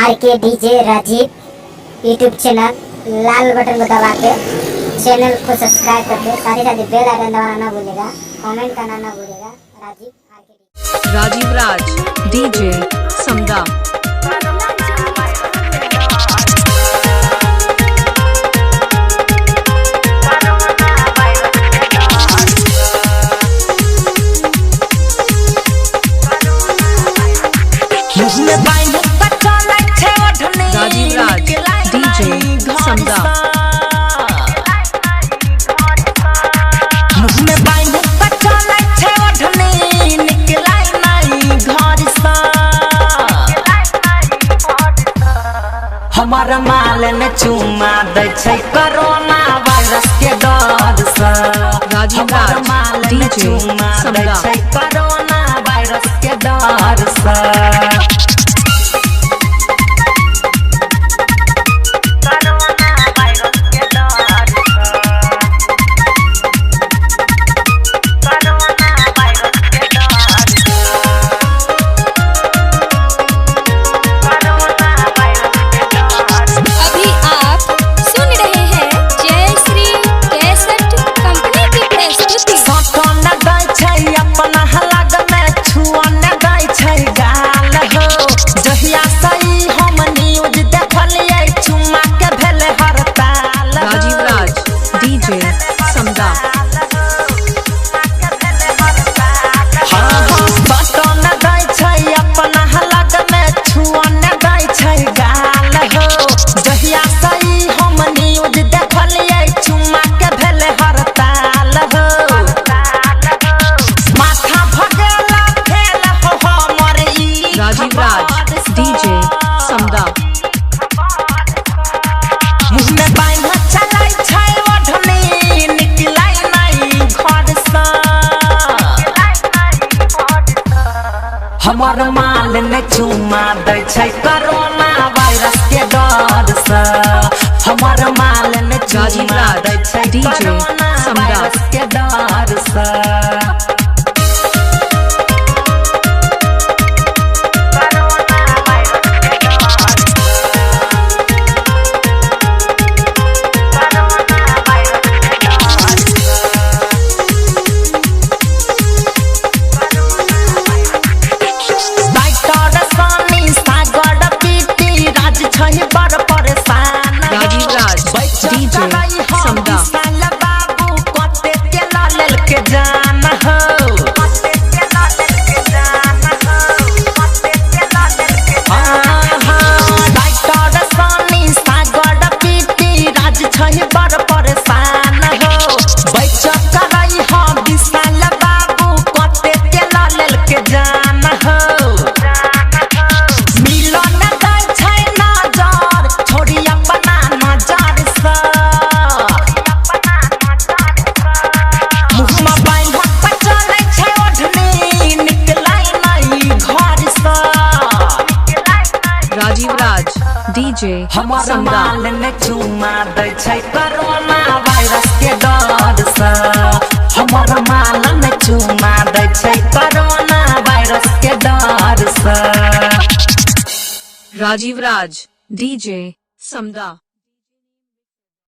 RK DJ Rajiv YouTube channel लाल button को दबा के चैनल को सब्सक्राइब करके साथ ही बेल आइकन दबाना ना भूलेगा, कमेंट करना ना भूलेगा। राजीव राज DJ समदा। राजीव राज DJ समदा। हमारा माल ने चुमा दे छै कोरोना वायरस के डर से। राजीव राज DJ समदा। कोरोना वायरस के डर से। हमार माल ने चुमा दे छै कोरोना वायरस के डर से। हमार माल ने चुमा दे छै कोरोना वायरस के डर से। राजीव राज DJ हमारा माल ने चुमा दे छै कोरोना वायरस के डर से। हमारा माल ने चुमा दे छै कोरोना वायरस के डर से। राजीव राज DJ समदा।